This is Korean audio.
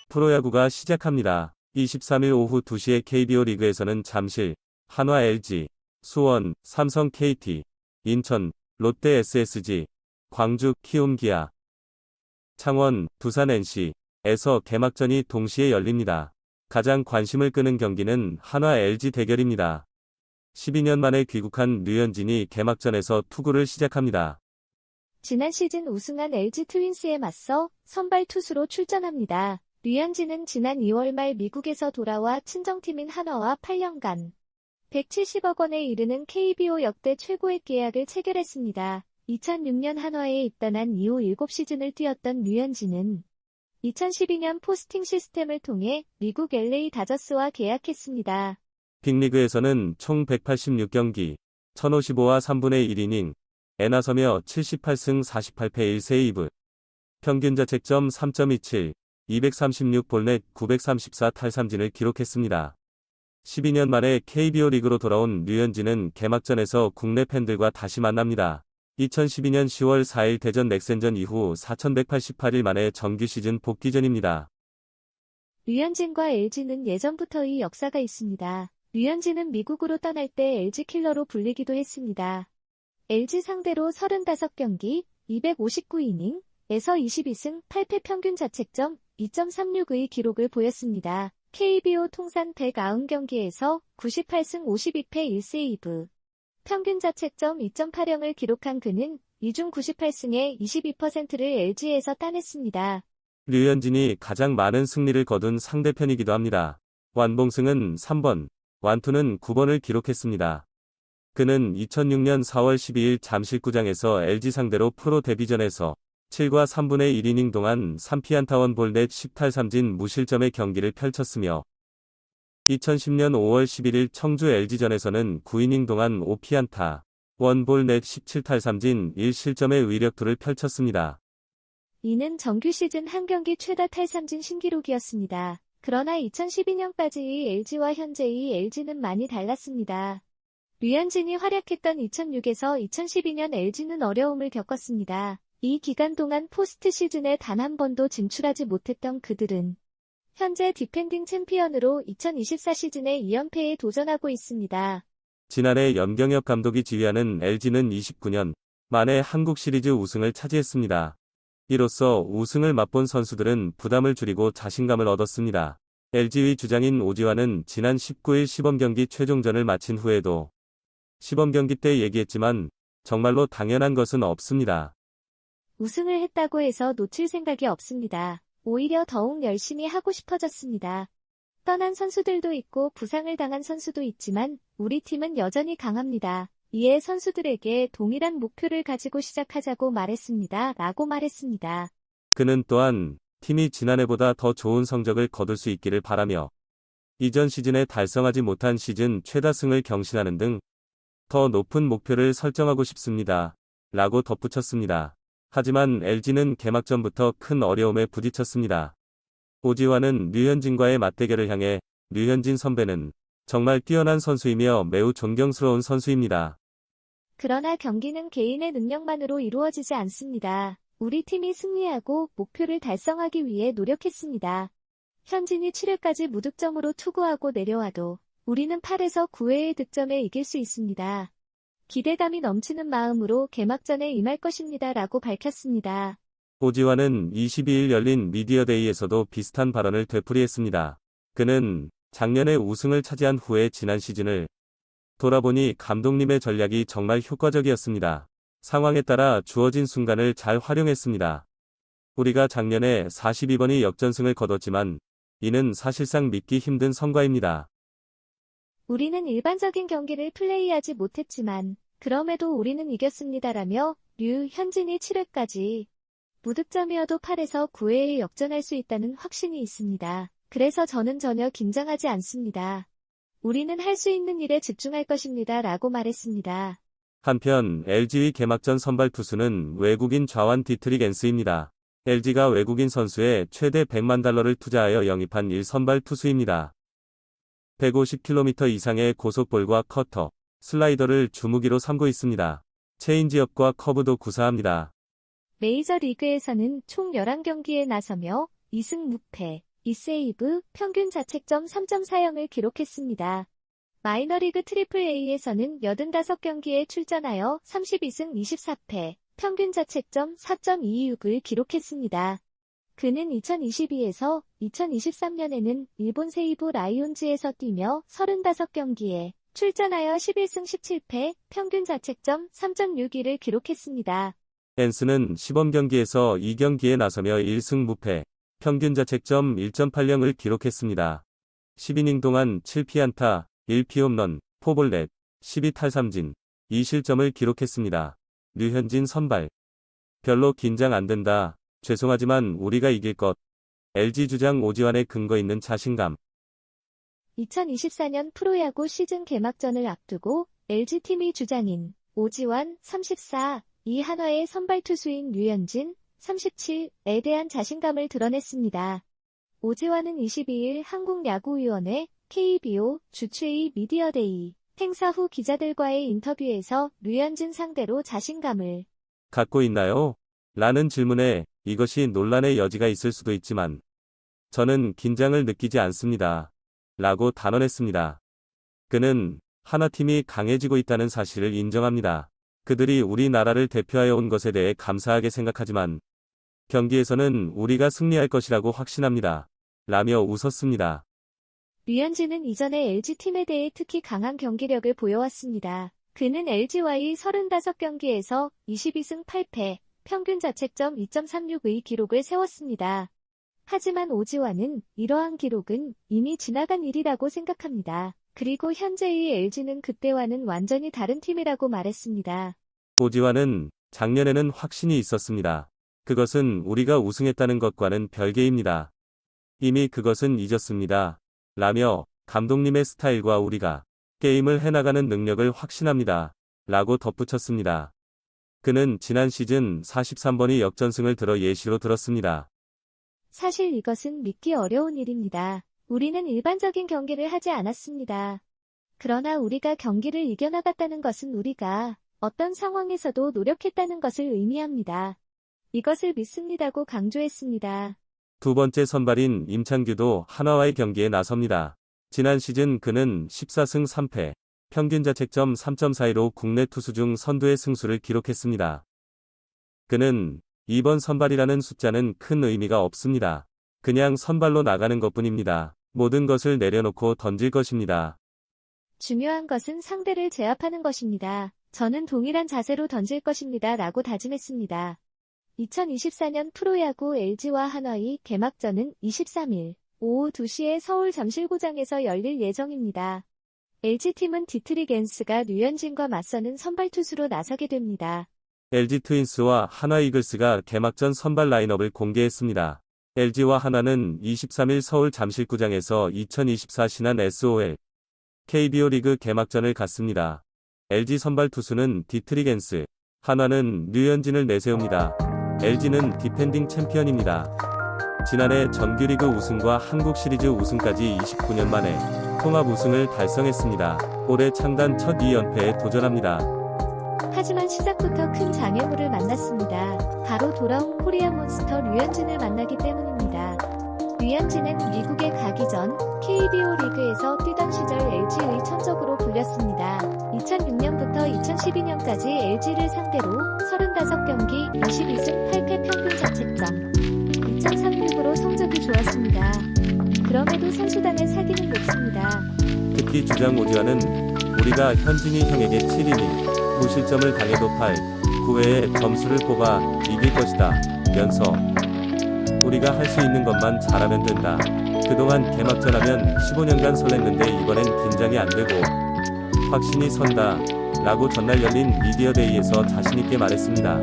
프로야구가 시작합니다. 23일 오후 2시에 KBO 리그에서는 잠실, 한화 LG, 수원, 삼성 KT, 인천, 롯데 SSG, 광주 키움 기아, 창원, 두산 NC에서 개막전이 동시에 열립니다. 가장 관심을 끄는 경기는 한화 LG 대결입니다. 12년 만에 귀국한 류현진이 개막전에서 투구를 시작합니다. 지난 시즌 우승한 LG 트윈스에 맞서 선발 투수로 출전합니다. 류현진은 지난 2월 말 미국에서 돌아와 친정팀인 한화와 8년간 170억 원에 이르는 KBO 역대 최고의 계약을 체결했습니다. 2006년 한화에 입단한 이후 7시즌을 뛰었던 류현진은 2012년 포스팅 시스템을 통해 미국 LA 다저스와 계약했습니다. 빅리그에서는 총 186경기, 1055와 3분의 1이닝, 에 나서며 78승 48패 1세이브, 평균 자책점 3.27, 236볼넷 934탈삼진을 기록했습니다. 12년 만에 KBO 리그로 돌아온 류현진은 개막전에서 국내 팬들과 다시 만납니다. 2012년 10월 4일 대전 넥센전 이후 4188일 만에 정규 시즌 복귀전입니다. 류현진과 LG는 예전부터의 역사가 있습니다. 류현진은 미국으로 떠날 때 LG 킬러로 불리기도 했습니다. LG 상대로 35경기, 259이닝, 에서 22승 8패 평균 자책점 2.36의 기록을 보였습니다. KBO 통산 190경기에서 98승 52패 1세이브, 평균 자책점 2.80을 기록한 그는 이 중 98승의 22%를 LG에서 따냈습니다. 류현진이 가장 많은 승리를 거둔 상대편이기도 합니다. 완봉승은 3번, 완투는 9번을 기록했습니다. 그는 2006년 4월 12일 잠실구장에서 LG 상대로 프로 데뷔전에서 7과 3분의 1이닝 동안 3피안타 1볼넷 10탈삼진 무실점의 경기를 펼쳤으며 2010년 5월 11일 청주 LG전에서는 9이닝 동안 5피안타 1볼넷 17탈삼진 1실점의 위력투를 펼쳤습니다. 이는 정규 시즌 한 경기 최다 탈삼진 신기록이었습니다. 그러나 2012년까지의 LG와 현재의 LG는 많이 달랐습니다. 류현진이 활약했던 2006에서 2012년 LG는 어려움을 겪었습니다. 이 기간 동안 포스트 시즌에 단 한 번도 진출하지 못했던 그들은 현재 디펜딩 챔피언으로 2024 시즌의 2연패에 도전하고 있습니다. 지난해 염경엽 감독이 지휘하는 LG는 29년 만에 한국 시리즈 우승을 차지했습니다. 이로써 우승을 맛본 선수들은 부담을 줄이고 자신감을 얻었습니다. LG의 주장인 오지환은 지난 19일 시범경기 최종전을 마친 후에도 시범경기 때 얘기했지만 정말로 당연한 것은 없습니다. 우승을 했다고 해서 놓칠 생각이 없습니다. 오히려 더욱 열심히 하고 싶어졌습니다. 떠난 선수들도 있고 부상을 당한 선수도 있지만 우리 팀은 여전히 강합니다. 이에 선수들에게 동일한 목표를 가지고 시작하자고 말했습니다. 라고 말했습니다. 그는 또한 팀이 지난해보다 더 좋은 성적을 거둘 수 있기를 바라며 이전 시즌에 달성하지 못한 시즌 최다승을 경신하는 등 더 높은 목표를 설정하고 싶습니다. 라고 덧붙였습니다. 하지만 LG는 개막전부터 큰 어려움에 부딪혔습니다. 오지환은 류현진과의 맞대결을 향해 류현진 선배는 정말 뛰어난 선수이며 매우 존경스러운 선수입니다. 그러나 경기는 개인의 능력만으로 이루어지지 않습니다. 우리 팀이 승리하고 목표를 달성하기 위해 노력했습니다. 현진이 7회까지 무득점으로 투구하고 내려와도 우리는 8에서 9회의 득점에 이길 수 있습니다. 기대감이 넘치는 마음으로 개막전에 임할 것입니다. 라고 밝혔습니다. 오지환은 22일 열린 미디어데이에서도 비슷한 발언을 되풀이했습니다. 그는 작년에 우승을 차지한 후에 지난 시즌을 돌아보니 감독님의 전략이 정말 효과적이었습니다. 상황에 따라 주어진 순간을 잘 활용했습니다. 우리가 작년에 42번이 역전승을 거뒀지만 이는 사실상 믿기 힘든 성과입니다. 우리는 일반적인 경기를 플레이하지 못했지만 그럼에도 우리는 이겼습니다라며 류현진이 7회까지 무득점이어도 8에서 9회에 역전할 수 있다는 확신이 있습니다. 그래서 저는 전혀 긴장하지 않습니다. 우리는 할 수 있는 일에 집중할 것입니다. 라고 말했습니다. 한편 LG의 개막전 선발 투수는 외국인 좌완 디트릭 앤스입니다. LG가 외국인 선수에 최대 100만 달러를 투자하여 영입한 1선발 투수입니다. 150km 이상의 고속볼과 커터, 슬라이더를 주무기로 삼고 있습니다. 체인지업과 커브도 구사합니다. 메이저리그에서는 총 11경기에 나서며 2승 무패, 2세이브, 평균 자책점 3.40을 기록했습니다. 마이너리그 AAA에서는 85경기에 출전하여 32승 24패, 평균 자책점 4.26을 기록했습니다. 그는 2022에서 2023년에는 일본 세이부 라이온즈에서 뛰며 35경기에 출전하여 11승 17패, 평균 자책점 3.61을 기록했습니다. 엔스는 시범경기에서 2경기에 나서며 1승 무패, 평균 자책점 1.80을 기록했습니다. 10이닝 동안 7피안타, 1피홈런, 4볼넷, 12탈삼진, 2실점을 기록했습니다. 류현진 선발. 별로 긴장 안 된다. 죄송하지만 우리가 이길 것. LG 주장 오지환의 근거 있는 자신감. 2024년 프로야구 시즌 개막전을 앞두고 LG팀이 주장인 오지환 34, 이 한화의 선발 투수인 류현진 37에 대한 자신감을 드러냈습니다. 오지환은 22일 한국야구위원회 KBO 주최의 미디어데이 행사 후 기자들과의 인터뷰에서 류현진 상대로 자신감을 갖고 있나요? 라는 질문에 이것이 논란의 여지가 있을 수도 있지만 저는 긴장을 느끼지 않습니다. 라고 단언했습니다. 그는 하나팀이 강해지고 있다는 사실을 인정합니다. 그들이 우리나라를 대표하여 온 것에 대해 감사하게 생각하지만 경기에서는 우리가 승리할 것이라고 확신합니다. 라며 웃었습니다. 류현진은 이전에 LG팀에 대해 특히 강한 경기력을 보여왔습니다. 그는 LG와의 35경기에서 22승 8패, 평균 자책점 2.36의 기록을 세웠습니다. 하지만 오지환은 이러한 기록은 이미 지나간 일이라고 생각합니다. 그리고 현재의 LG는 그때와는 완전히 다른 팀이라고 말했습니다. 오지환은 작년에는 확신이 있었습니다. 그것은 우리가 우승했다는 것과는 별개입니다. 이미 그것은 잊었습니다. 라며 감독님의 스타일과 우리가 게임을 해나가는 능력을 확신합니다. 라고 덧붙였습니다. 그는 지난 시즌 43번의 역전승을 들어 예시로 들었습니다. 사실 이것은 믿기 어려운 일입니다. 우리는 일반적인 경기를 하지 않았습니다. 그러나 우리가 경기를 이겨나갔다는 것은 우리가 어떤 상황에서도 노력했다는 것을 의미합니다. 이것을 믿습니다고 강조했습니다. 두 번째 선발인 임창규도 한화와의 경기에 나섭니다. 지난 시즌 그는 14승 3패, 평균 자책점 3.42로 국내 투수 중 선두의 승수를 기록했습니다. 그는 이번 선발이라는 숫자는 큰 의미가 없습니다. 그냥 선발로 나가는 것뿐입니다. 모든 것을 내려놓고 던질 것입니다. 중요한 것은 상대를 제압하는 것입니다. 저는 동일한 자세로 던질 것입니다. 라고 다짐했습니다. 2024년 프로야구 LG와 한화의 개막전은 23일 오후 2시에 서울 잠실구장에서 열릴 예정입니다. LG팀은 디트리겐스가 류현진과 맞서는 선발 투수로 나서게 됩니다. LG 트윈스와 한화 이글스가 개막전 선발 라인업을 공개했습니다. LG와 한화는 23일 서울 잠실구장에서 2024 신한 SOL KBO 리그 개막전을 갖습니다. LG 선발 투수는 디트리겐스, 한화는 류현진을 내세웁니다. LG는 디펜딩 챔피언입니다. 지난해 정규리그 우승과 한국 시리즈 우승까지 29년 만에 통합 우승을 달성했습니다. 올해 창단 첫 2연패에 도전합니다. 하지만 시작부터 큰 장애물을 만났습니다. 바로 돌아온 코리안 몬스터 류현진을 만나기 때문입니다. 류현진은 미국에 가기 전 KBO 리그에서 뛰던 시절 LG의 천적으로 불렸습니다. 2006년부터 2012년까지 LG를 상대로 35경기 22승 8패 평균 자책점 2.36으로 성적이 좋았습니다. 그럼에도 선수단을 사기는 높습니다. 특히 주장 오지환은 우리가 현진이 형에게 7이닝 무실점을 당해도 8, 9회에 점수를 뽑아 이길 것이다. 면서 우리가 할 수 있는 것만 잘하면 된다. 그동안 개막전 하면 15년간 설렜는데 이번엔 긴장이 안 되고 확신이 선다. 라고 전날 열린 미디어데이에서 자신있게 말했습니다.